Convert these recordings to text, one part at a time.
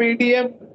PDM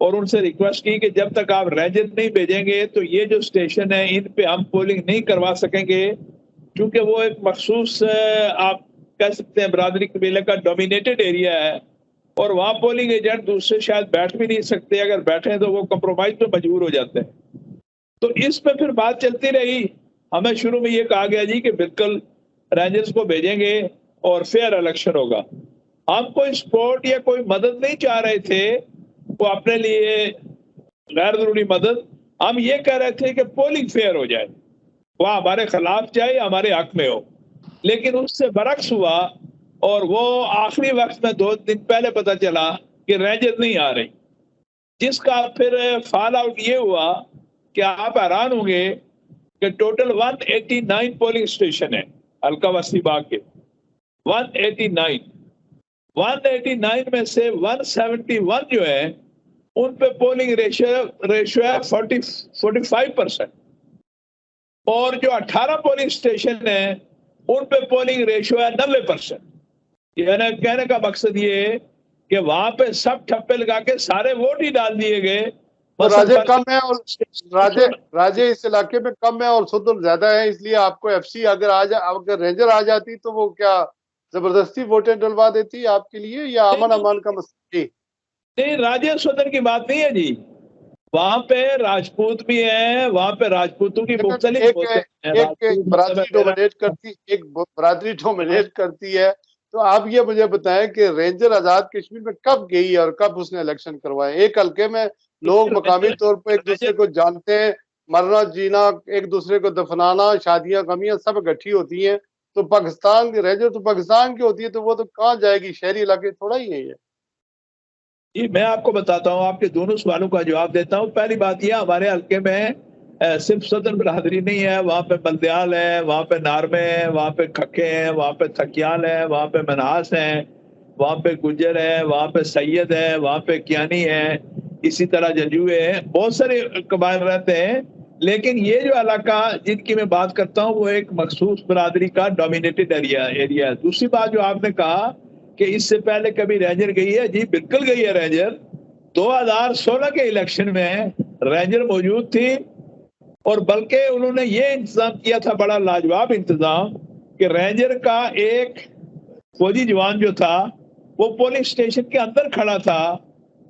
اور ان سے request کی کہ جب تک آپ رینجر نہیں بھیجیں گے تو یہ جو اسٹیشن ہے ان پہ ہم پولنگ نہیں کروا سکیں گے، کیونکہ وہ ایک مخصوص آپ کہہ سکتے ہیں برادری قبیلے کا ڈومینیٹڈ ایریا ہے، اور وہاں پولنگ ایجنٹ دوسرے شاید بیٹھ بھی نہیں سکتے، اگر بیٹھیں تو وہ کمپرومائز پہ مجبور ہو جاتے ہیں۔ تو اس پہ پھر بات چلتی رہی، ہمیں شروع میں یہ کہا گیا جی کہ بالکل رینجرز کو بھیجیں گے اور فیئر الیکشن ہوگا۔ ہم کوئی سپورٹ یا کوئی مدد نہیں چاہ رہے تھے، وہ اپنے لیے غیر ضروری مدد، ہم یہ کہہ رہے تھے کہ پولنگ فیئر ہو جائے، وہ ہمارے خلاف چاہے ہمارے حق میں ہو، لیکن اس سے برعکس ہوا، اور وہ آخری وقت میں 2 دن پہلے پتا چلا کہ رینجر نہیں آ رہی، جس کا پھر فال آؤٹ یہ ہوا کہ آپ حیران ہوں گے کہ ٹوٹل 189 پولنگ اسٹیشن ہے حلقہ وسطی باغ کے، 189 میں سے 171 جو ہے ان پہ پولنگ ریشو ہے 45%، اور جو 18 پولنگ اسٹیشن ہیں ان پہ پولنگ ریشو ہے 90%۔ یعنی کہنے کا مقصد یہ ہے کہ وہاں پہ سب ٹھپے لگا کے سارے ووٹ ہی ڈال دیے گئے۔ راجے کم ہے اور راجے اس علاقے میں کم ہے اور سدن زیادہ ہے، اس لیے آپ کو ایف سی اگر رینجر آ جاتی تو وہ کیا زبردستی ووٹیں ڈلوا دیتی آپ کے لیے، یا امن امان کا مسئلہ؟ نہیں، راجے سدن کی بات نہیں ہے جی، وہاں پہ راجپوت بھی ہیں، وہاں پہ راجپوتوں کی مختلف ایک برادری ڈومینیٹ کرتی ہے، تو آپ یہ مجھے بتائیں کہ رینجر آزاد کشمیر میں کب گئی اور کب اس نے الیکشن کروائے؟ ایک حلقے میں لوگ مقامی طور پہ ایک دوسرے کو جانتے ہیں، مرنا جینا، ایک دوسرے کو دفنانا، شادیاں غمیاں سب اکٹھی ہوتی ہیں، تو پاکستان کی رینجر تو پاکستان کی ہوتی ہے، تو وہ تو کہاں جائے گی؟ شہری علاقے تھوڑا ہی نہیں ہے۔ جی میں آپ کو بتاتا ہوں، آپ کے دونوں سوالوں کا جواب دیتا ہوں۔ پہلی بات یہ، ہمارے حلقے میں صرف صدر برادری نہیں ہے، وہاں پہ بلدیال ہے، وہاں پہ نارمے ہیں، وہاں پہ کھکے ہیں، وہاں پہ تھکیال ہے، وہاں پہ مناس ہیں، وہاں پہ گجر ہے، وہاں پہ سید ہے، وہاں پہ کیانی ہے، اسی طرح ججوے ہیں، بہت سارے قبائل رہتے ہیں، لیکن یہ جو علاقہ جن کی میں بات کرتا ہوں وہ ایک مخصوص برادری کا ڈومینیٹڈ ایریا ہے۔ دوسری بات جو آپ نے کہا کہ اس سے پہلے کبھی رینجر گئی ہے، جی بالکل گئی ہے رینجر۔ 2016 کے الیکشن میں رینجر موجود تھی، اور بلکہ انہوں نے یہ انتظام کیا تھا، بڑا لاجواب انتظام، کہ رینجر کا ایک فوجی جوان جو تھا وہ پولنگ اسٹیشن کے اندر کھڑا تھا،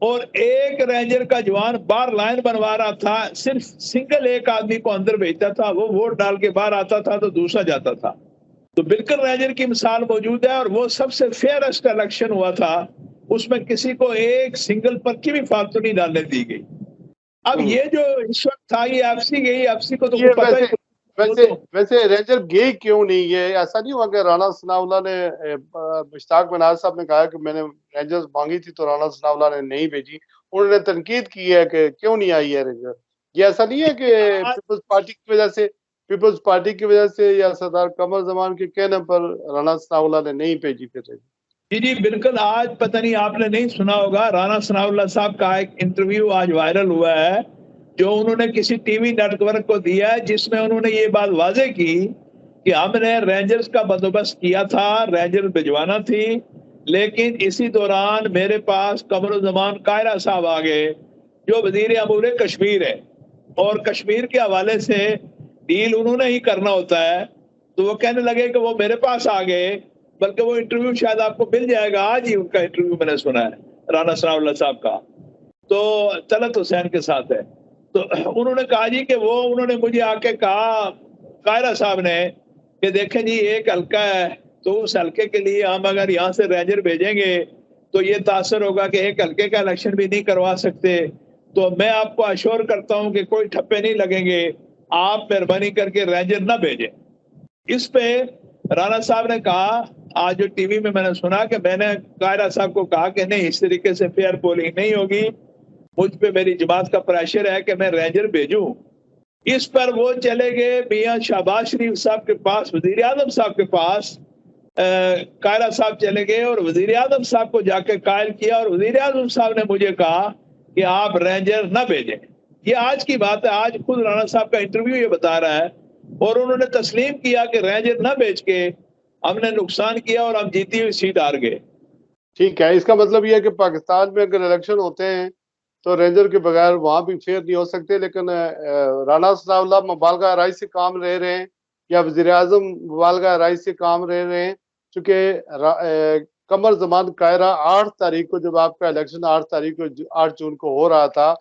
اور ایک رینجر کا جوان باہر لائن بنوا رہا تھا، صرف سنگل ایک آدمی کو اندر بھیجتا تھا، وہ ووٹ ڈال کے باہر آتا تھا تو دوسرا جاتا تھا۔ تو بالکل رینجر کی مثال موجود ہے، اور وہ سب سے فیئرسٹ الیکشن ہوا تھا، اس میں کسی کو ایک سنگل پرچی بھی فالتو نہیں ڈالنے دی گئی۔ اب یہ جو اس وقت تھا، یہ ایف سی گئی، ایف سی کو تو پتہ ہی ویسے رینجر گئی کیوں نہیں؟ یہ ایسا نہیں ہوا کہ رانا ثناء اللہ نے، مشتاق مناز صاحب نے کہا کہ میں نے رینجر مانگی تھی تو رانا ثناء اللہ نے نہیں بھیجی، انہوں نے تنقید کی ہے کہ کیوں نہیں آئی ہے رینجر؟ یہ ایسا نہیں ہے کہ پیپلز پارٹی کی وجہ سے یا سردار قمر زمان کے کہنے پر رانا ثناء اللہ نے نہیں بھیجی پھر؟ جی بالکل، آج پتہ نہیں آپ نے نہیں سنا ہوگا، رانا ثناء اللہ صاحب کا ایک انٹرویو آج وائرل ہوا ہے جو انہوں نے کسی ٹی وی نیٹ ورک کو دیا ہے، جس میں انہوں نے یہ بات واضح کی کہ ہم نے رینجرز کا بندوبست کیا تھا، رینجر بھجوانا تھی، لیکن اسی دوران میرے پاس قمر الزمان قاہرہ صاحب آ گئے جو وزیر امور کشمیر ہے، اور کشمیر کے حوالے سے ڈیل انہوں نے ہی کرنا ہوتا ہے، تو وہ کہنے لگے کہ وہ میرے پاس آ گئے، بلکہ وہ انٹرویو شاید آپ کو مل جائے گا، آج ہی ان کا انٹرویو میں نے سنا ہے رانا ثناء اللہ صاحب کا، تو طلعت حسین کے ساتھ ہے۔ تو انہوں نے کہا جی کہ وہ انہوں نے مجھے آ کے کہا قاہرہ صاحب نے کہ دیکھیں جی ایک حلقہ ہے، تو اس حلقے کے لیے ہم اگر یہاں سے رینجر بھیجیں گے تو یہ تاثر ہوگا کہ ایک حلقے کا الیکشن بھی نہیں کروا سکتے، تو میں آپ کو اشور کرتا ہوں کہ کوئی ٹھپے نہیں لگیں گے، آپ مہربانی کر کے رینجر نہ بھیجیں۔ اس پہ رانا صاحب نے کہا، آج جو ٹی وی میں نے سنا، کہ میں نے قاہرہ صاحب کو کہا کہ نہیں، اس طریقے سے فیئر پولنگ نہیں ہوگی، مجھ پہ میری جماعت کا پریشر ہے کہ میں رینجر بھیجوں۔ اس پر وہ چلے گئے میاں شہباز شریف صاحب کے پاس، وزیر اعظم صاحب کے پاس، قاہرہ صاحب چلے گئے اور وزیر اعظم صاحب کو جا کے قائل کیا، اور وزیر اعظم صاحب نے مجھے کہا کہ آپ رینجر نہ بھیجیں۔ یہ آج کی بات ہے، آج خود رانا صاحب کا انٹرویو یہ بتا رہا ہے، اور انہوں نے تسلیم کیا کہ رینجر نہ بھیج کے ہم نے نقصان کیا اور ہم جیتی ہوئی سیٹ ہار گئے۔ ٹھیک ہے، اس کا مطلب یہ ہے کہ پاکستان میں اگر الیکشن ہوتے ہیں تو رینجر کے بغیر وہاں بھی فیئر نہیں ہو سکتے. لیکن رانا ثناءاللہ مبالغہ آرائی سے کام لے رہے ہیں یا وزیر اعظم مبالغہ آرائی سے کام لے رہے ہیں. چونکہ قمر زمان کائرہ 8 تاریخ کو، جب آپ کا الیکشن 8 تاریخ کو 8 جون کو ہو رہا تھا،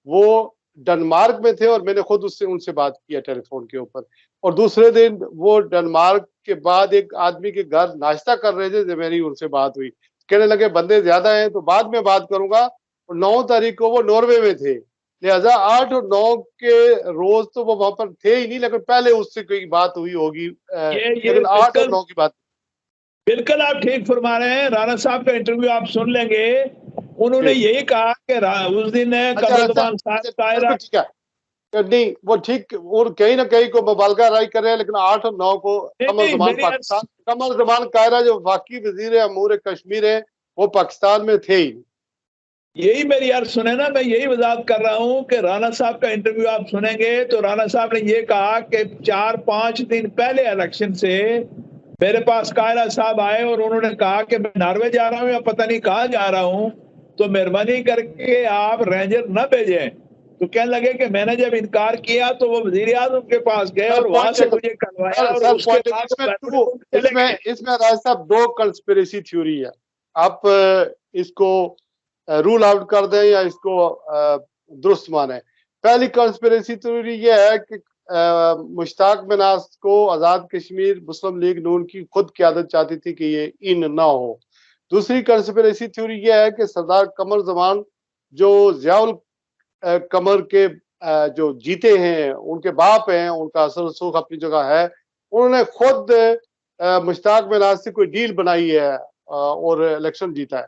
وہ ڈنمارک میں تھے اور میں نے خود ان سے بات کیا ٹیلی فون کے اوپر. اور دوسرے دن وہ ڈنمارک کے بعد ایک آدمی کے گھر ناشتہ کر رہے تھے جب میری ان سے بات ہوئی. کہنے لگے بندے زیادہ ہیں تو بعد میں بات کروں گا. اور 9 تاریخ کو وہ ناروے میں تھے، لہذا 8 اور 9 کے روز تو وہ وہاں پر تھے ہی نہیں، لیکن پہلے اس سے کوئی بات ہوئی ہوگی. لیکن 8 اور 9 کی بات بالکل آپ ٹھیک فرما رہے ہیں. رانا صاحب کا انٹرویو آپ سن لیں گے، انہوں نے یہی کہا کہ اس دن قمر زمان صاحب کائرہ ٹھیک ہے نہیں وہ ٹھیک، وہ کہیں نہ کہیں کو مبالغہ آرائی کر رہے ہیں، لیکن 8 اور 9 کو قمر زمان پاکستان، قمر زمان کائرہ جو واقعی وزیر امور کشمیر ہے وہ پاکستان میں تھے ہی. یہی میری عرض سنیں نا، میں یہی وضاحت کر رہا ہوں کہ رانا صاحب کا انٹرویو آپ سنیں گے تو رانا صاحب نے یہ کہا کہ 4-5 دن پہلے الیکشن سے میرے پاس کائرہ صاحب آئے اور انہوں نے کہا کہ میں ناروے جا رہا ہوں یا پتہ نہیں کہاں جا رہا ہوں، تو مہربانی کر کے آپ رینجر نہ بھیجیں. تو کہنے لگے کہ میں نے جب انکار کیا تو وہ وزیر اعظم کے پاس گئے اور وہاں سے مجھے کروایا اور اس کے بعد اس میں راج صاحب 2 کنسپریسی تھیوری ہے. آپ اس کو رول آؤٹ کر دیں یا اس کو درست مانیں. پہلی کنسپریسی تھیوری یہ ہے کہ مشتاق مناس کو آزاد کشمیر مسلم لیگ نون کی خود قیادت چاہتی تھی کہ یہ ان نہ ہو. دوسری کنسپریسی تھیوری یہ ہے کہ سردار قمر زمان جو ضیاء قمر کے جو جیتے ہیں، ان کے باپ ہیں، ان کا اثر رسوخ اپنی جگہ ہے، انہوں نے خود مشتاق مناس سے کوئی ڈیل بنائی ہے اور الیکشن جیتا ہے.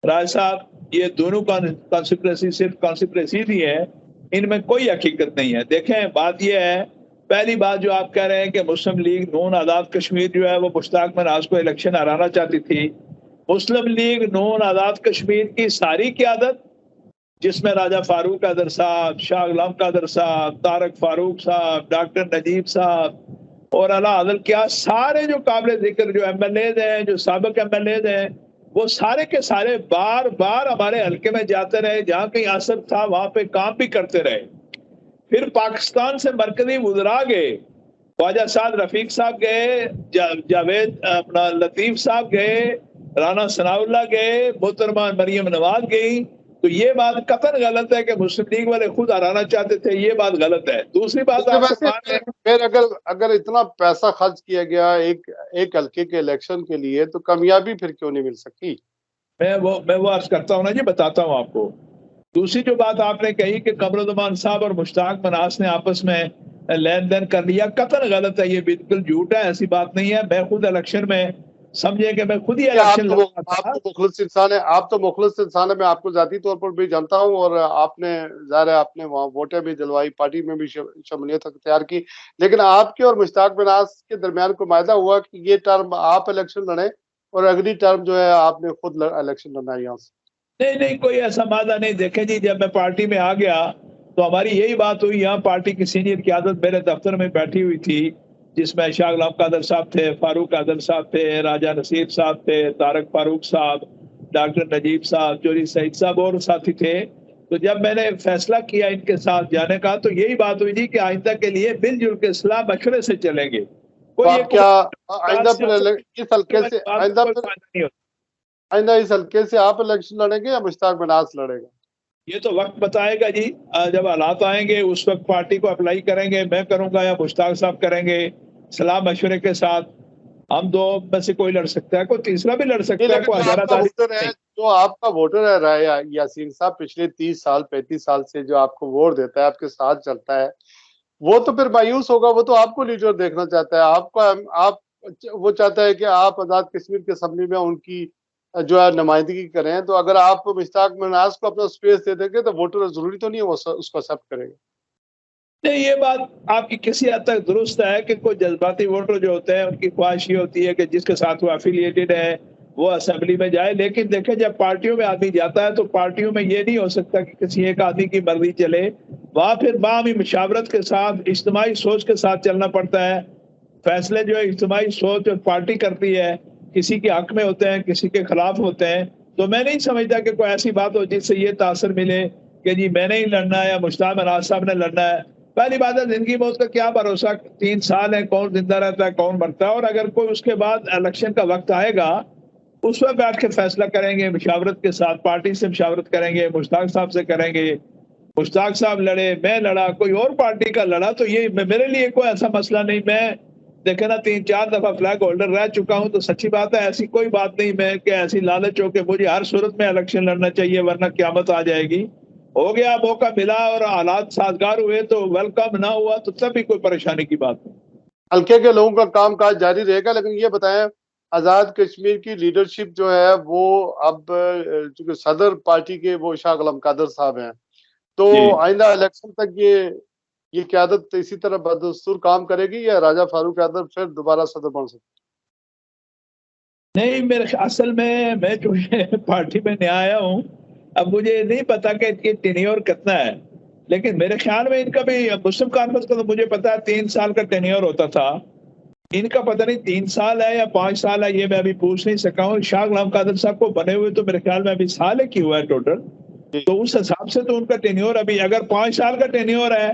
راج صاحب یہ دونوں کانسپریسی صرف کانسپریسی ہی ہے، ان میں کوئی حقیقت نہیں ہے. دیکھیں بات یہ ہے، پہلی بات جو آپ کہہ رہے ہیں کہ مسلم لیگ نون آزاد کشمیر جو ہے وہ مشتاق مناس کو الیکشن ہرانا چاہتی تھی. مسلم لیگ نون آزاد کشمیر کی ساری قیادت، جس میں راجہ فاروق قادر صاحب، شاہ غلام قادر صاحب، طارق فاروق صاحب، ڈاکٹر نجیب صاحب اور اعلیٰ حضرت کیا سارے جو قابل ذکر جو ایم ایل ایز ہیں، جو سابق ایم ایل ایز ہیں، وہ سارے کے سارے بار بار ہمارے حلقے میں جاتے رہے، جہاں کہیں اثر تھا وہاں پہ کام بھی کرتے رہے. پھر پاکستان سے مرکزی وزراء گئے، خواجہ سعد رفیق صاحب گئے، جاوید اپنا لطیف صاحب گئے، رانا ثناءاللہ گئے، محترمہ مریم نواز گئی. تو یہ بات قطعاً غلط ہے کہ مسلم لیگ والے خود ہرانا چاہتے تھے، یہ بات غلط ہے. دوسری بات پھر اگر اتنا پیسہ خرچ کیا گیا ایک حلقے کے الیکشن کے لیے تو کامیابی پھر کیوں نہیں مل سکی؟ میں وہ عرض کرتا ہوں نا جی، بتاتا ہوں آپ کو. دوسری جو بات آپ نے کہی کہ قمر زمان صاحب اور مشتاق مناس نے آپس میں لین دین کر لیا، قطعاً غلط ہے، یہ بالکل جھوٹ ہے، ایسی بات نہیں ہے. میں خود الیکشن میں سمجھے کہ میں خود ہی الیکشن لڑا تھا. آپ تو مخلص انسان ہیں، آپ تو مخلص انسان ہیں، میں آپ کو ذاتی طور پر بھی جانتا ہوں، اور آپ نے ظاہر ہے آپ نے وہاں ووٹیں بھی دلوائی، پارٹی میں بھی شمولیت اختیار کی. لیکن آپ کے اور مشتاق مناس کے درمیان کوئی معاہدہ ہوا کہ یہ ٹرم آپ الیکشن لڑیں اور اگلی ٹرم جو ہے آپ نے خود الیکشن لڑنا ہے یہاں سے؟ نہیں کوئی ایسا معاہدہ نہیں. دیکھیں جی، جب میں پارٹی میں آ گیا تو ہماری یہی بات ہوئی. یہاں پارٹی کی سینئر قیادت میرے دفتر میں بیٹھی ہوئی تھی، جس میں شاہ غلام قادر صاحب تھے، فاروق قادر صاحب تھے، راجہ نصیر صاحب تھے، طارق فاروق صاحب، ڈاکٹر نجیب صاحب، چوری سعید صاحب اور ساتھی تھے. تو جب میں نے فیصلہ کیا ان کے ساتھ جانے کا تو یہی بات ہوئی تھی کہ آئندہ کے لیے مل جل کے اصلاح مشورے سے چلیں گے. آپ کیا آئندہ پھر اس حلقے سے آئندہ اس حلقے سے آپ الیکشن لڑیں گے یا مشتاق مناس لڑے گا؟ یہ تو وقت بتائے گا جی. جب حالات آئیں گے اس وقت پارٹی کو اپلائی کریں گے، میں کروں گا یا مشتاق صاحب کریں گے، صلاح مشورے کے ساتھ. ہم دو میں سے کوئی لڑ سکتا ہے، کوئی تیسرا بھی لڑ سکتا ہے. جو آپ کا ووٹر ہے رائے یاسین صاحب، پچھلے 30 سال 35 سال سے جو آپ کو ووٹ دیتا ہے، آپ کے ساتھ چلتا ہے، وہ تو پھر مایوس ہوگا. وہ تو آپ کو لیڈر دیکھنا چاہتا ہے، وہ چاہتا ہے کہ آپ آزاد کشمیر کے اسمبلی میں ان کی جو ہے نمائندگی کریں. تو اگر آپ مشتاق مناس کو اپنا اسپیس دے دیں گے تو ووٹر ضروری تو نہیں ہے وہ اس کو ایکسپٹ کرے گا. نہیں، یہ بات آپ کی کسی حد تک درست ہے کہ کوئی جذباتی ووٹر جو ہوتے ہیں ان کی خواہش یہ ہوتی ہے کہ جس کے ساتھ وہ افیلیٹڈ ہے وہ اسمبلی میں جائے. لیکن دیکھیں جب پارٹیوں میں آدمی جاتا ہے تو پارٹیوں میں یہ نہیں ہو سکتا کہ کسی ایک آدمی کی مرضی چلے. وہاں پھر باہمی مشاورت کے ساتھ اجتماعی سوچ کے ساتھ چلنا پڑتا ہے. فیصلے جو ہے اجتماعی سوچ اور پارٹی کرتی ہے، کسی کے حق میں ہوتے ہیں، کسی کے خلاف ہوتے ہیں. تو میں نہیں سمجھتا کہ کوئی ایسی بات ہو جس سے یہ تاثر ملے کہ جی میں نے ہی لڑنا ہے یا مشتاق مناز صاحب نے لڑنا ہے. پہلی بات ہے زندگی موت کا کیا بھروسہ, 3 سال ہے, کون زندہ رہتا ہے کون مرتا ہے. اور اگر کوئی اس کے بعد الیکشن کا وقت آئے گا اس میں بیٹھ کے فیصلہ کریں گے, مشاورت کے ساتھ پارٹی سے مشاورت کریں گے, مشتاق صاحب سے کریں گے. مشتاق صاحب لڑے, میں لڑا, کوئی اور پارٹی کا لڑا, تو یہ میرے لیے کوئی ایسا مسئلہ نہیں. میں دیکھیں نا 3-4 دفعہ فلیگ ہولڈر رہ چکا ہوں, تو سچی بات ہے ایسی کوئی بات نہیں میں کہ ایسی لالچ ہو کہ مجھے ہر صورت میں الیکشن لڑنا چاہیے ورنہ قیامت آ جائے گی. ہو گیا, موقع ملا اور حالات سازگار ہوئے تو ویلکم, نہ ہوا تو تب بھی کوئی پریشانی کی بات نہیں. حلقے کے لوگوں کا کام کاج جاری رہے گا. لیکن یہ بتائیں آزاد کشمیر کی لیڈرشپ جو ہے وہ اب چونکہ صدر پارٹی کے وہ شاہ غلام قادر صاحب ہیں, تو جی آئندہ الیکشن تک یہ قیادت اسی طرح بدستور کام کرے گی یا راجہ فاروق قادر پھر دوبارہ صدر بن سکتے؟ نہیں, میرے اصل میں جو پارٹی میں نیا آیا ہوں, اب مجھے نہیں پتا کہ یہ ٹینیور کتنا ہے, لیکن میرے خیال میں ان کا بھی مسلم کانفرنس کا تو مجھے پتا ہے 3 سال کا ٹینیور ہوتا تھا. ان کا پتہ نہیں 3 سال ہے یا 5 سال ہے, یہ میں ابھی پوچھ نہیں سکا ہوں. شاہ غلام قادر صاحب کو بنے ہوئے تو میرے خیال میں ابھی سال ایک ہی ہوا ہے ٹوٹل, تو اس حساب سے تو ان کا ٹینیور ابھی اگر 5 سال کا ٹینیور ہے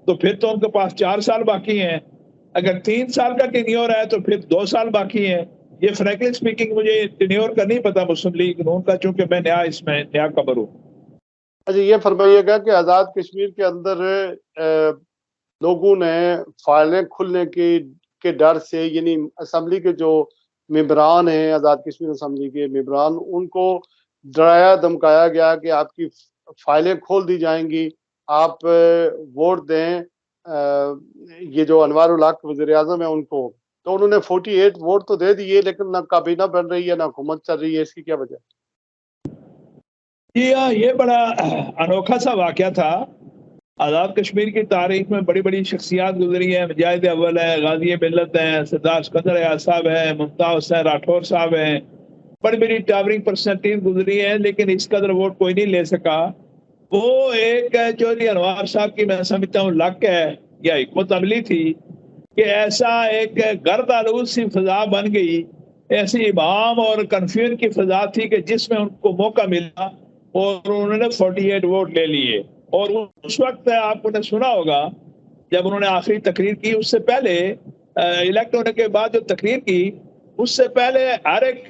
تو پھر تو ان کے پاس 4 سال باقی ہیں. اگر 3 سال کا ٹینیور ہے تو پھر 2 سال باقی ہیں. یہ فرینکلی سپیکنگ مجھے ٹینیور کا نہیں پتا مسلم لیگ نون کا, چونکہ میں اس میں نیا خبر ہوں. اچھا یہ فرمائیے گا کہ آزاد کشمیر کے اندر لوگوں نے فائلیں کھلنے کے ڈر سے, یعنی اسمبلی کے جو ممبران ہیں, آزاد کشمیر اسمبلی کے ممبران, ان کو ڈرایا دھمکایا گیا کہ آپ کی فائلیں کھول دی جائیں گی, آپ ووٹ دیں یہ جو انوار الحق وزیر اعظم ہیں ان کو. تو انہوں نے 48 ووٹ تو دے دیے, لیکن نہ کابینہ بن رہی ہے نہ حکومت چل رہی ہے. اس کی کیا وجہ؟ جی ہاں, یہ بڑا انوکھا سا واقعہ تھا. آزاد کشمیر کی تاریخ میں بڑی بڑی شخصیات گزری ہیں. مجاہد اول ہے, غازی ملت ہیں, سردار سکندر ایاز صاحب ہیں, ممتاز حسین راٹھور صاحب ہیں, بڑی بڑی ٹاورنگ پرسنالٹیز گزری ہیں, لیکن اس قدر ووٹ کوئی نہیں لے سکا. وہ ایک چودھری انوار صاحب کی میں سمجھتا ہوں لک ہے یا حکمت عملی تھی کہ ایسا ایک گرد آلود سی فضا بن گئی, ایسی ابہام اور کنفیوژن کی فضا تھی کہ جس میں ان کو موقع ملا اور انہوں نے 48 ووٹ لے لیے. اور اس وقت آپ نے سنا ہوگا جب انہوں نے آخری تقریر کی, اس سے پہلے الیکٹ ہونے کے بعد جو تقریر کی اس سے پہلے ہر ایک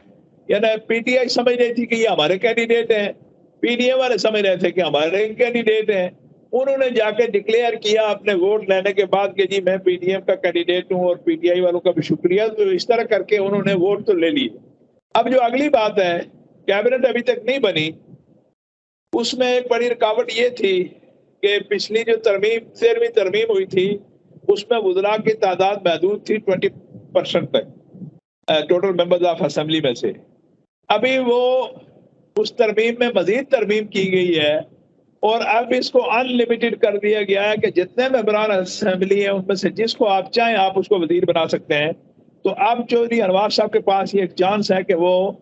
یعنی پی ٹی آئی سمجھ رہی تھی کہ یہ ہمارے کینڈیڈیٹ ہیں, پی ڈی اے والے سمجھ رہے تھے کہ ہمارے کینڈیڈیٹ ہیں. انہوں نے جا کے ڈکلیئر کیا اپنے ووٹ لینے کے بعد کہ جی میں پی ڈی ایم کا کینڈیڈیٹ ہوں اور پی ٹی آئی والوں کا بھی شکریہ. تو اس طرح کر کے انہوں نے ووٹ تو لے لیے. اب جو اگلی بات ہے, کیبنٹ ابھی تک نہیں بنی. اس میں ایک بڑی رکاوٹ یہ تھی کہ پچھلی جو 13ویں ترمیم ہوئی تھی اس میں وزراء کی تعداد محدود تھی 20% تک ٹوٹل ممبرز آف اسمبلی میں سے. ابھی وہ اس ترمیم میں مزید ترمیم کی گئی ہے اور اب اس کو ان لمیٹڈ کر دیا گیا ہے کہ جتنے ممبران اسمبلی ہیں ان میں سے جس کو آپ چاہیں آپ اس کو وزیر بنا سکتے ہیں. تو اب چودھری انوار صاحب کے پاس یہ ایک چانس ہے کہ وہ,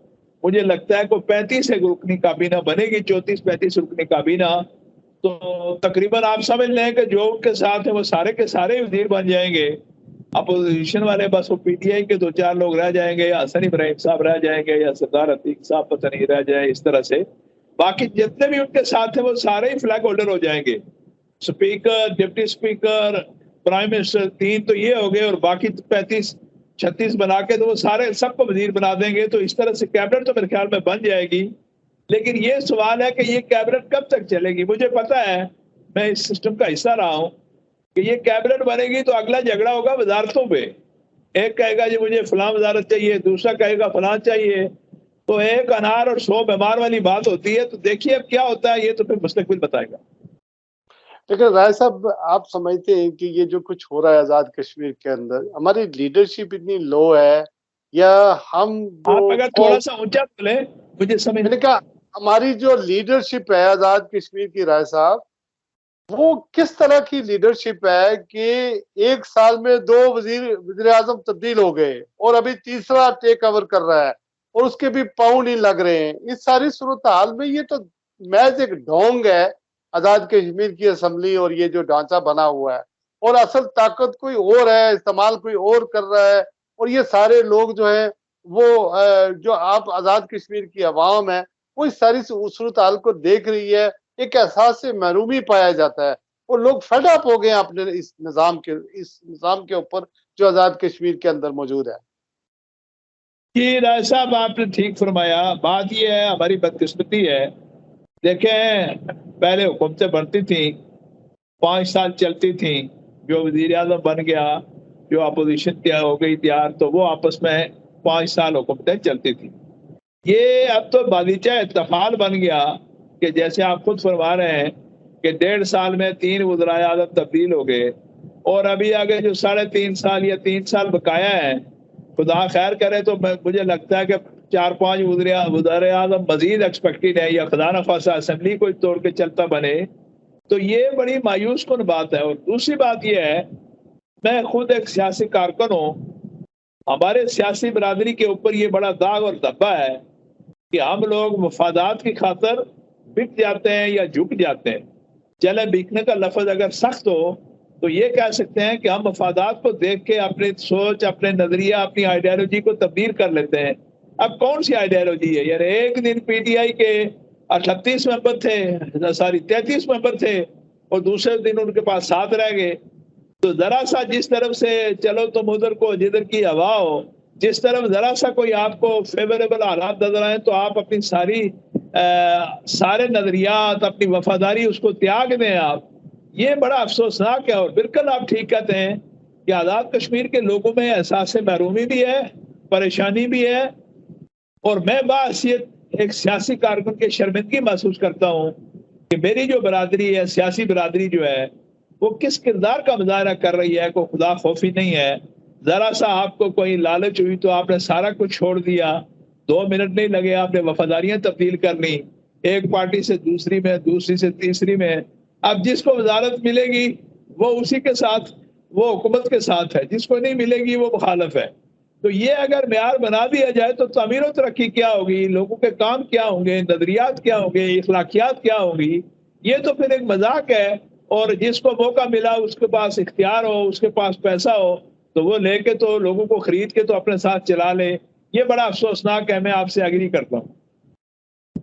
مجھے لگتا ہے کہ 35 رکنی کابینہ بنے گی, 34-35 رکنی کابینہ. تو تقریباً آپ سمجھ لیں کہ جو ان کے ساتھ ہیں وہ سارے کے سارے وزیر بن جائیں گے. اپوزیشن والے بس وہ پی ٹی آئی کے 2-4 لوگ رہ جائیں گے, یا حسن ابراہیم صاحب رہ جائیں گے, یا سردار عتیق صاحب پتہ نہیں رہ جائیں. اس طرح سے باقی جتنے بھی ان کے ساتھ ہیں وہ سارے ہی فلیگ ہولڈر ہو جائیں گے. Speaker, deputy speaker, prime minister 3 تو یہ ہو گئے, اور باقی 35-36 بنا کے تو وہ سارے سب کو وزیر بنا دیں گے. تو اس طرح سے کیبنٹ تو میرے خیال میں بن جائے گی. لیکن یہ سوال ہے کہ یہ کیبنٹ کب تک چلے گی. مجھے پتا ہے, میں اس سسٹم کا حصہ رہا ہوں, کہ یہ کیبنٹ بنے گی تو اگلا جھگڑا ہوگا وزارتوں پہ. ایک کہے گا جی مجھے فلاں وزارت چاہیے, دوسرا کہے گا فلاں چاہیے. تو ایک انار اور 100 بیمار والی بات ہوتی ہے. تو دیکھیے اب کیا ہوتا ہے, یہ تو پھر مستقبل بتائے گا. لیکن رائے صاحب آپ سمجھتے ہیں کہ یہ جو کچھ ہو رہا ہے آزاد کشمیر کے اندر, ہماری لیڈرشپ اتنی لو ہے, یا ہم جو آپ اگر تھوڑا سا اونچا بولیں مجھے سمجھ. میں نے کہا ہماری جو لیڈرشپ ہے آزاد کشمیر کی, رائے صاحب وہ کس طرح کی لیڈرشپ ہے کہ 1 سال میں 2 وزیر اعظم تبدیل ہو گئے اور ابھی تیسرا ٹیک اوور کر رہا ہے, اور اس کے بھی پاؤں نہیں لگ رہے ہیں. اس ساری صورتحال میں یہ تو محض ایک ڈھونگ ہے آزاد کشمیر کی اسمبلی اور یہ جو ڈھانچہ بنا ہوا ہے, اور اصل طاقت کوئی اور ہے, استعمال کوئی اور کر رہا ہے. اور یہ سارے لوگ جو ہیں وہ جو آپ آزاد کشمیر کی عوام ہے وہ اس ساری صورت حال کو دیکھ رہی ہے، ایک احساس سے محرومی پایا جاتا ہے، اور لوگ فیڈ اپ ہو گئے ہیں اپنے اس نظام کے اوپر جو آزاد کشمیر کے اندر موجود ہے۔ جی رائے صاحب، آپ نے ٹھیک فرمایا۔ بات یہ ہے، ہماری بدقسمتی ہے، دیکھیں پہلے حکومتیں بنتی تھیں، 5 سال چلتی تھیں، جو وزیر اعظم بن گیا، جو اپوزیشن کیا ہو گئی تیار، تو وہ آپس میں 5 سال حکومتیں چلتی تھیں۔ یہ اب تو باغیچہ اتفاق بن گیا کہ جیسے آپ خود فرما رہے ہیں کہ 1.5 سال میں 3 وزرائے اعظم تبدیل ہو گئے، اور ابھی آگے جو 3.5 سال یا 3 سال بقایا ہے، خدا خیر کرے تو مجھے لگتا ہے کہ 4-5 وزرائے اعظم مزید ایکسپیکٹڈ ہے، یا خدا نخواستہ اسمبلی کو توڑ کے چلتا بنے، تو یہ بڑی مایوس کن بات ہے۔ اور دوسری بات یہ ہے، میں خود ایک سیاسی کارکن ہوں، ہمارے سیاسی برادری کے اوپر یہ بڑا داغ اور دبا ہے کہ ہم لوگ مفادات کی خاطر بک جاتے ہیں یا جھک جاتے ہیں۔ چلے بکنے کا لفظ اگر سخت ہو تو یہ کہہ سکتے ہیں کہ ہم مفادات کو دیکھ کے اپنی سوچ، اپنے نظریہ، اپنی آئیڈیالوجی کو تبدیل کر لیتے ہیں۔ اب کون سی آئیڈیالوجی ہے یار؟ ایک دن پی ٹی آئی کے 38 ممبر تھے، 33 ممبر تھے، اور دوسرے دن ان کے پاس 7 رہ گئے۔ تو ذرا سا جس طرف سے چلو تم ادھر کو، جدھر کی ہوا ہو، جس طرف ذرا سا کوئی آپ کو فیوریبل حالات نظر آئے تو آپ اپنی سارے نظریات، اپنی وفاداری اس کو تیاگ دیں آپ۔ یہ بڑا افسوسناک ہے، اور بالکل آپ ٹھیک کہتے ہیں کہ آزاد کشمیر کے لوگوں میں احساس محرومی بھی ہے، پریشانی بھی ہے، اور میں بحیثیت ایک سیاسی کارکن کے شرمندگی محسوس کرتا ہوں کہ میری جو برادری ہے، سیاسی برادری جو ہے، وہ کس کردار کا مظاہرہ کر رہی ہے۔ کوئی خدا خوفی نہیں ہے، ذرا سا آپ کو کوئی لالچ ہوئی تو آپ نے سارا کچھ چھوڑ دیا، 2 منٹ نہیں لگے آپ نے وفاداریاں تبدیل کر لی، ایک پارٹی سے دوسری میں، دوسری سے تیسری میں۔ اب جس کو وزارت ملے گی وہ اسی کے ساتھ، وہ حکومت کے ساتھ ہے، جس کو نہیں ملے گی وہ مخالف ہے۔ تو یہ اگر معیار بنا دیا جائے تو تعمیر و ترقی کیا ہوگی، لوگوں کے کام کیا ہوں گے، نظریات کیا ہوں گے، اخلاقیات کیا ہوں گی؟ یہ تو پھر ایک مذاق ہے۔ اور جس کو موقع ملا، اس کے پاس اختیار ہو، اس کے پاس پیسہ ہو، تو وہ لے کے تو لوگوں کو خرید کے تو اپنے ساتھ چلا لے۔ یہ بڑا افسوسناک ہے، میں آپ سے ایگری کرتا ہوں۔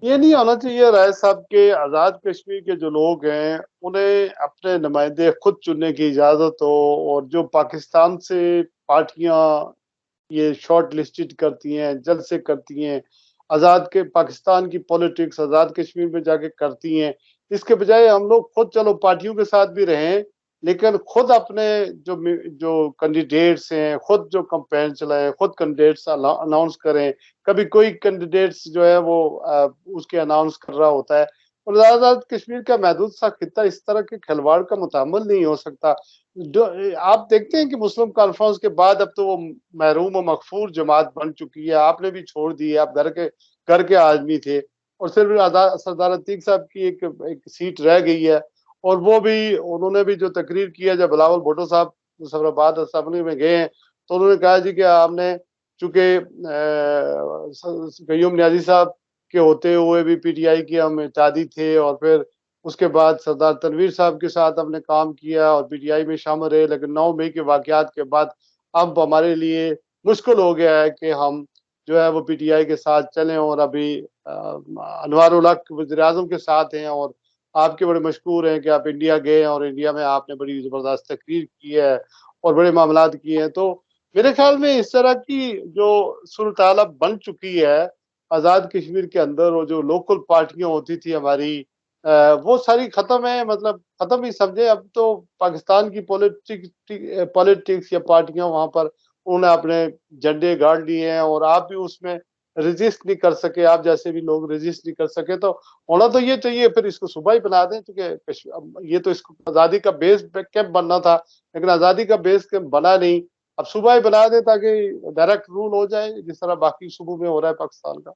یہ نہیں ہونا چاہیے رائے صاحب کہ آزاد کشمیر کے جو لوگ ہیں انہیں اپنے نمائندے خود چننے کی اجازت ہو، اور جو پاکستان سے پارٹیاں یہ شارٹ لسٹڈ کرتی ہیں، جلسے کرتی ہیں، آزاد کے پاکستان کی پولیٹکس آزاد کشمیر میں جا کے کرتی ہیں، اس کے بجائے ہم لوگ خود چلو پارٹیوں کے ساتھ بھی رہیں، لیکن خود اپنے جو کینڈیڈیٹس ہیں، خود جو کمپین چلائیں، خود کینڈیڈیٹس اناؤنس کریں۔ کبھی کوئی کینڈیڈیٹس جو ہے وہ اس کے اناؤنس کر رہا ہوتا ہے، اور آزاد کشمیر کا محدود سا خطہ اس طرح کے کھلواڑ کا متحمل نہیں ہو سکتا۔ آپ دیکھتے ہیں کہ مسلم کانفرنس کے بعد اب تو وہ محروم و مغفور جماعت بن چکی ہے، آپ نے بھی چھوڑ دی ہے، آپ گھر کے آدمی تھے، اور صرف سردار عتیق صاحب کی ایک سیٹ رہ گئی ہے، اور وہ بھی انہوں نے بھی جو تقریر کیا، جب بلاول بھٹو صاحب مظفرآباد اسمبلی میں گئے ہیں تو انہوں نے کہا جی کہ ہم نے چونکہ قیوم نیازی صاحب کے ہوتے ہوئے بھی پی ٹی آئی کے ہم اتحادی تھے، اور پھر اس کے بعد سردار تنویر صاحب کے ساتھ ہم نے کام کیا اور پی ٹی آئی میں شامل رہے، لیکن 9 مئی کے واقعات کے بعد اب ہمارے لیے مشکل ہو گیا ہے کہ ہم جو ہے وہ پی ٹی آئی کے ساتھ چلیں، اور ابھی انوار الحق وزیر اعظم کے ساتھ ہیں، اور آپ کے بڑے مشکور ہیں کہ آپ انڈیا گئے ہیں، اور انڈیا میں آپ نے بڑی زبردست تقریر کی ہے اور بڑے معاملات کیے ہیں۔ تو میرے خیال میں اس طرح کی جو صورتحال اب بن چکی ہے آزاد کشمیر کے اندر، اور جو لوکل پارٹیاں ہوتی تھی ہماری، وہ ساری ختم ہے، مطلب ختم ہی سمجھے۔ اب تو پاکستان کی پولیٹکس یا پارٹیاں وہاں پر انہوں نے اپنے جھنڈے گاڑ لیے ہیں، اور آپ بھی اس میں رجسٹ نہیں کر سکے، آپ جیسے بھی لوگ رجسٹ نہیں کر سکے۔ تو ہونا تو یہ چاہیے پھر اس کو صوبہ ہی بنا دیں، کیونکہ یہ تو اس کو آزادی کا بیس کیمپ بننا تھا، لیکن آزادی کا بیس کیمپ بنا نہیں، اب صوبہ ہی بنا دیں تاکہ ڈائریکٹ رول ہو جائے جس طرح باقی صوبوں میں ہو رہا ہے پاکستان کا۔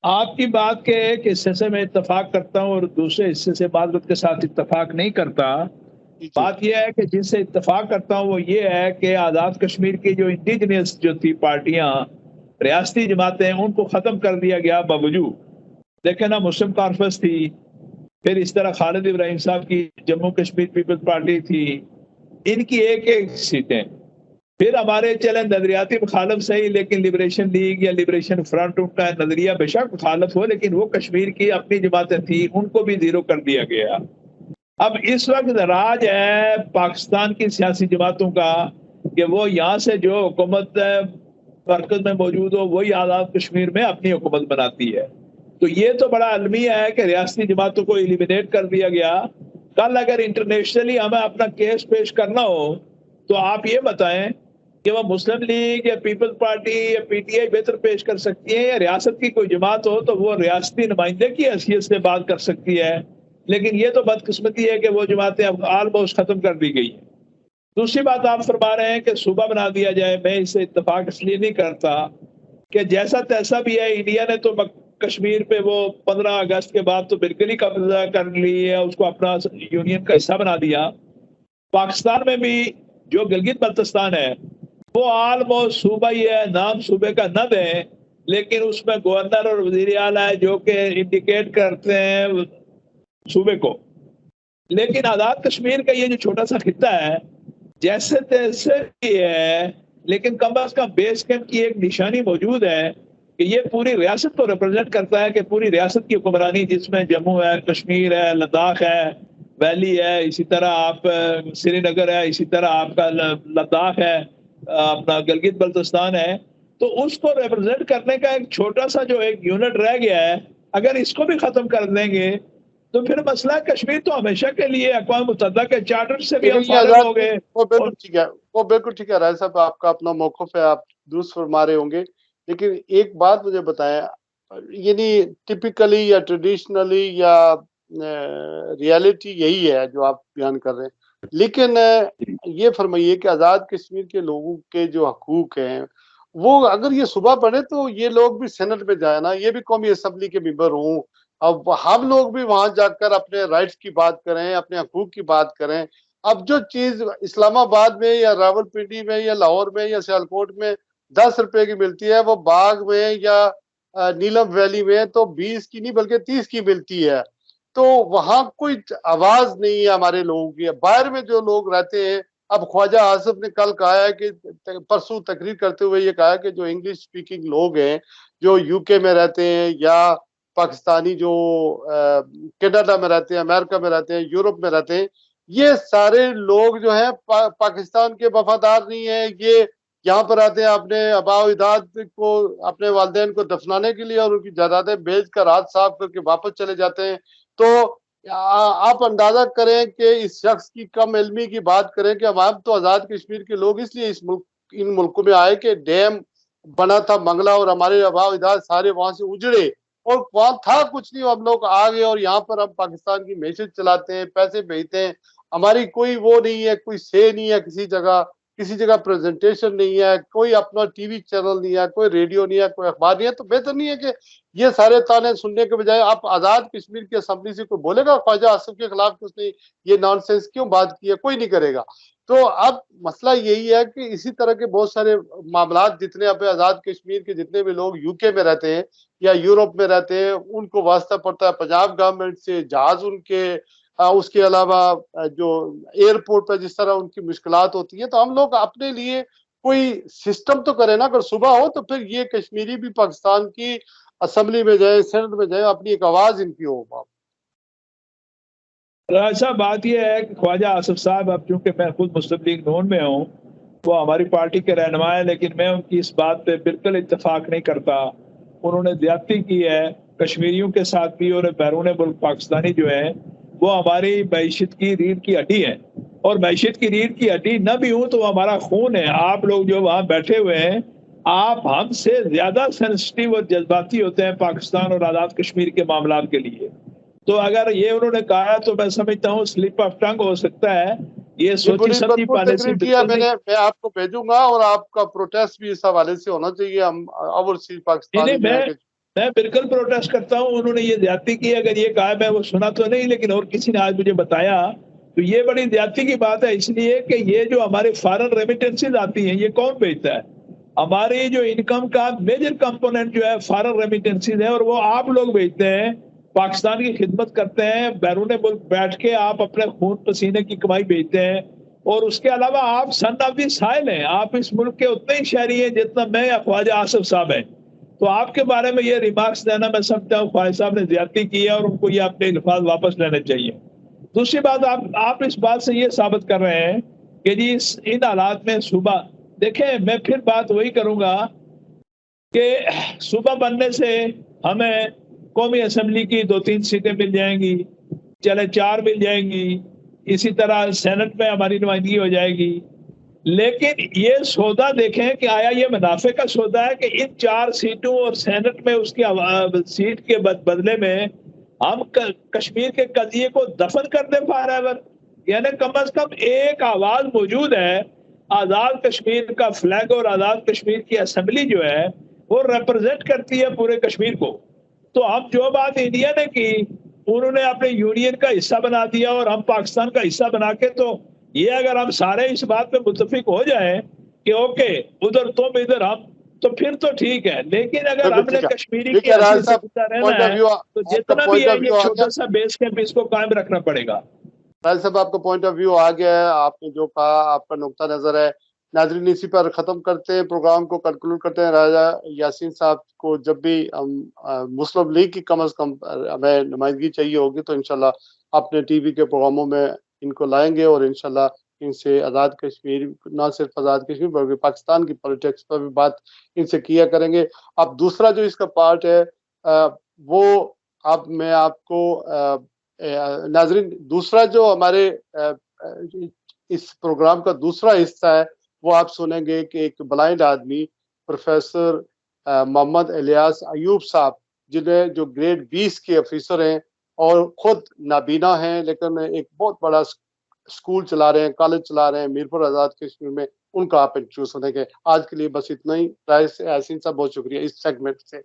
آپ کی بات کے ایک حصے سے میں اتفاق کرتا ہوں اور دوسرے حصے سے معذرت کے ساتھ اتفاق نہیں کرتا۔ جی جی بات یہ ہے کہ جن سے اتفاق کرتا ہوں وہ یہ ہے کہ آزاد کشمیر کی جو انڈیجنس جو تھی پارٹیاں، ریاستی جماعتیں، ان کو ختم کر دیا گیا باوجود۔ دیکھیں نا، مسلم کانفرنس تھی، پھر اس طرح خالد ابراہیم صاحب کی جموں کشمیر پیپلز پارٹی تھی، ان کی ایک سیٹیں، پھر ہمارے چلے نظریاتی مخالف صحیح، لیکن لبریشن لیگ یا لبریشن فرنٹ ان کا نظریہ بے شک مخالف ہو، لیکن وہ کشمیر کی اپنی جماعتیں تھیں، ان کو بھی زیرو کر دیا گیا۔ اب اس وقت راج ہے پاکستان کی سیاسی جماعتوں کا کہ وہ یہاں سے جو حکومت مرکز میں موجود ہو وہی آزاد کشمیر میں اپنی حکومت بناتی ہے۔ تو یہ تو بڑا المیہ ہے کہ ریاستی جماعتوں کو ایلیمینیٹ کر دیا گیا۔ کل اگر انٹرنیشنلی ہمیں اپنا کیس پیش کرنا ہو تو آپ یہ بتائیں کہ وہ مسلم لیگ یا پیپلز پارٹی یا پی ٹی آئی بہتر پیش کر سکتی ہے، یا ریاست کی کوئی جماعت ہو تو وہ ریاستی نمائندے کی حیثیت سے بات کر سکتی ہے؟ لیکن یہ تو بدقسمتی ہے کہ وہ جماعتیں اب آلموسٹ ختم کر دی گئی ہیں۔ دوسری بات آپ فرما رہے ہیں کہ صوبہ بنا دیا جائے، میں اس سے اتفاق اس لیے نہیں کرتا کہ جیسا تیسا بھی ہے، انڈیا نے تو کشمیر پہ وہ 15 اگست کے بعد تو بالکل ہی قبضہ کر لی ہے، اس کو اپنا یونین کا حصہ بنا دیا۔ پاکستان میں بھی جو گلگت بلتستان ہے وہ آلموسٹ صوبہ ہی ہے، نام صوبے کا نہ دیں، لیکن اس میں گورنر اور وزیر اعلیٰ ہے جو کہ انڈیکیٹ کرتے ہیں صوبے کو۔ لیکن آزاد کشمیر کا یہ جو چھوٹا سا خطہ ہے جیسے تیسے بھی ہے، لیکن کم از کم بیس کیمپ کی ایک نشانی موجود ہے کہ یہ پوری ریاست کو ریپرزینٹ کرتا ہے، کہ پوری ریاست کی حکمرانی جس میں جموں ہے، کشمیر ہے، لداخ ہے، ویلی ہے، اسی طرح آپ سری نگر ہے، اسی طرح آپ کا لداخ ہے، اپنا گلگت بلتستان ہے، تو اس کو ریپرزینٹ کرنے کا ایک چھوٹا سا جو ایک یونٹ رہ گیا ہے، اگر اس کو بھی ختم کر دیں گے تو پھر مسئلہ کشمیر تو ہمیشہ کے لیے اقوام متحدہ کے چارٹر سے بھی ہم فارغ ہو گئے۔ وہ بالکل ٹھیک ہے، وہ بالکل ٹھیک ہے راج صاحب، آپ کا اپنا موقف ہے، آپ درست فرما رہے ہوں گے، لیکن ایک بات مجھے بتائیں، یعنی ٹپیکلی یا ٹریڈیشنلی یا ریالٹی یہی ہے جو آپ بیان کر رہے ہیں، لیکن یہ فرمائیے کہ آزاد کشمیر کے لوگوں کے جو حقوق ہیں وہ اگر یہ صبح پڑھے تو یہ لوگ بھی سینٹ میں جائیں نا، یہ بھی قومی اسمبلی کے ممبر ہوں، اب ہم لوگ بھی وہاں جا کر اپنے رائٹس کی بات کریں، اپنے حقوق کی بات کریں۔ اب جو چیز اسلام آباد میں یا راول پنڈی میں یا لاہور میں یا سیالکوٹ میں 10 روپے کی ملتی ہے، وہ باغ میں یا نیلم ویلی میں تو 20 کی نہیں بلکہ 30 کی ملتی ہے۔ تو وہاں کوئی آواز نہیں ہے ہمارے لوگوں کی۔ باہر میں جو لوگ رہتے ہیں، اب خواجہ آصف نے کل کہا ہے کہ پرسوں تقریر کرتے ہوئے یہ کہا کہ جو انگلش سپیکنگ لوگ ہیں جو یو کے میں رہتے ہیں یا پاکستانی جو کینیڈا میں رہتے ہیں، امریکہ میں رہتے ہیں، یورپ میں رہتے ہیں، یہ سارے لوگ جو ہیں پاکستان کے وفادار نہیں ہیں، یہ یہاں پر آتے ہیں اپنے آباء و اجداد کو، اپنے والدین کو دفنانے کے لیے اور ان کی جائیدادیں بیچ کر ہاتھ صاف کر کے واپس چلے جاتے ہیں۔ تو آپ اندازہ کریں کہ اس شخص کی کم علمی کی بات کریں کہ ہم تو آزاد کشمیر کے لوگ اس لیے ان ملکوں میں آئے کہ ڈیم بنا تھا منگلہ اور ہمارے آباء و اجداد سارے وہاں سے اجڑے، اور وہاں تھا کچھ نہیں، ہم لوگ آ گئے اور یہاں پر ہم پاکستان کی معیشت چلاتے ہیں، پیسے بھیجتے ہیں، ہماری کوئی وہ نہیں ہے، کوئی سے نہیں ہے، کسی جگہ پریزنٹیشن نہیں ہے، کوئی اپنا ٹی وی چینل نہیں ہے، کوئی ریڈیو نہیں ہے، کوئی اخبار نہیں ہے۔ تو بہتر نہیں ہے کہ یہ سارے تانے سننے کے بجائے آپ آزاد کشمیر کی اسمبلی سے کوئی بولے گا خواجہ آصف کے خلاف کہ اس نے یہ نان سینس کیوں بات کی ہے؟ کوئی نہیں کرے گا۔ تو اب مسئلہ یہی ہے کہ اسی طرح کے بہت سارے معاملات جتنے اب آزاد کشمیر کے جتنے بھی لوگ یو کے میں رہتے ہیں یا یورپ میں رہتے ہیں، ان کو واسطہ پڑتا ہے پنجاب گورنمنٹ سے، جہاز ان کے، اس کے علاوہ جو ایئرپورٹ پہ جس طرح ان کی مشکلات ہوتی ہیں۔ تو ہم لوگ اپنے لیے کوئی سسٹم تو کریں نا، اگر صبح ہو تو پھر یہ کشمیری بھی پاکستان کی اسمبلی میں جائے، سینٹ میں جائے، اپنی ایک آواز ان کی ہو۔ راج صاحب بات یہ ہے کہ خواجہ آصف صاحب، اب چونکہ میں خود مسلم لیگ نون میں ہوں، وہ ہماری پارٹی کے رہنما ہے، لیکن میں ان کی اس بات پہ بالکل اتفاق نہیں کرتا۔ انہوں نے زیادتی کی ہے کشمیریوں کے ساتھ بھی، اور بیرون ملک پاکستانی جو ہے وہ ہماری معیشت کی ریڑھ کی ہڈی ہے، اور معیشت کی ریڑھ کی ہڈی نہ بھی ہوں تو وہ ہمارا خون ہے۔ آپ لوگ جو وہاں بیٹھے ہوئے ہیں، آپ ہم سے زیادہ سینسٹیو اور جذباتی ہوتے ہیں پاکستان اور آزاد کشمیر کے معاملات کے لیے۔ تو اگر یہ انہوں نے کہا تو میں سمجھتا ہوں سلپ آف ٹنگ ہو سکتا ہے، یہ سوچی سمجھی پالیسی میں آپ کو بھیجوں گا، اور آپ کا پروٹیسٹ بھی اس حوالے سے ہونا چاہیے۔ ہم اوورسیز پاکستانی میں بالکل پروٹیسٹ کرتا ہوں۔ انہوں نے یہ زیادتی کی، اگر یہ کہا میں وہ سنا تو نہیں، لیکن اور کسی نے آج مجھے بتایا تو یہ بڑی زیادتی کی بات ہے، اس لیے کہ یہ جو ہمارے فارن ریمیٹنسز آتی ہیں یہ کون بھیجتا ہے؟ ہماری جو انکم کا میجر کمپوننٹ جو ہے فارن ریمیٹنسز ہے، اور وہ آپ لوگ بھیجتے ہیں، پاکستان کی خدمت کرتے ہیں، بیرون ملک بیٹھ کے آپ اپنے خون پسینے کی کمائی بھیجتے ہیں۔ اور اس کے علاوہ آپ سن آف دی سائل ہیں, آپ اس ملک کے اتنے ہی شہری ہیں جتنا میں یا خواجہ آصف صاحب ہیں. تو آپ کے بارے میں یہ ریمارکس دینا میں سمجھتا ہوں خواجہ صاحب نے زیادتی کی ہے اور ان کو یہ اپنے الفاظ واپس لینے چاہیے. دوسری بات, آپ اس بات سے یہ ثابت کر رہے ہیں کہ جی ان حالات میں صوبہ, دیکھیں میں پھر بات وہی کروں گا کہ صوبہ بننے سے ہمیں قومی اسمبلی کی 2-3 سیٹیں مل جائیں گی, چلے 4 مل جائیں گی, اسی طرح سینٹ میں ہماری نمائندگی ہو جائے گی. لیکن یہ سودا دیکھیں کہ آیا یہ منافع کا سودا ہے کہ ان 4 سیٹوں اور سینٹ میں اس کی سیٹ کے بدلے میں ہم کشمیر کے قضیے کو دفن کر دیں فار ایور. یعنی کم از کم ایک آواز موجود ہے, آزاد کشمیر کا فلیگ اور آزاد کشمیر کی اسمبلی جو ہے وہ ریپرزینٹ کرتی ہے پورے کشمیر کو. تو ہم جو بات انڈیا نے کی انہوں نے اپنے یونین کا حصہ بنا دیا اور ہم پاکستان کا حصہ بنا کے, تو یہ اگر ہم سارے اس بات پہ متفق ہو جائیں کہ اوکے ادھر تم ادھر ہم, تو پھر تو ٹھیک ہے. لیکن اگر ہم نے کشمیری کی حیثیت سے زندہ رہنا ہے تو جتنا بھی ہے یہ چھوٹا سا بیس کیمپ اس کو قائم رکھنا پڑے گا. راجہ صاحب آپ کا پوائنٹ آف ویو آ گیا ہے, آپ نے جو کہا آپ کا نقطہ نظر ہے. ناظرین اسی پر ختم کرتے ہیں, پروگرام کو کنکلوڈ کرتے ہیں. راجہ یاسین صاحب کو جب بھی مسلم لیگ کی کم از کم ہمیں نمائندگی چاہیے ہوگی تو انشاءاللہ اپنے ٹی وی کے پروگراموں میں ان کو لائیں گے اور انشاءاللہ ان سے آزاد کشمیر, نہ صرف آزاد کشمیر بلکہ پاکستان کی پولیٹکس پر بھی بات ان سے کیا کریں گے. اب دوسرا جو اس کا پارٹ ہے وہ اب میں آپ کو ناظرین دوسرا جو ہمارے اس پروگرام کا دوسرا حصہ ہے وہ آپ سنیں گے کہ ایک بلائنڈ آدمی پروفیسر محمد الیاس ایوب صاحب, جنہیں جو گریڈ 20 کے آفیسر ہیں اور خود نابینا ہیں لیکن ایک بہت بڑا اسکول چلا رہے ہیں, کالج چلا رہے ہیں میرپور آزاد کشمیر میں, ان کا آپ انٹرویو سنیں گے. آج کے لیے بس اتنا ہی. یاسین صاحب بہت شکریہ اس سیگمنٹ سے.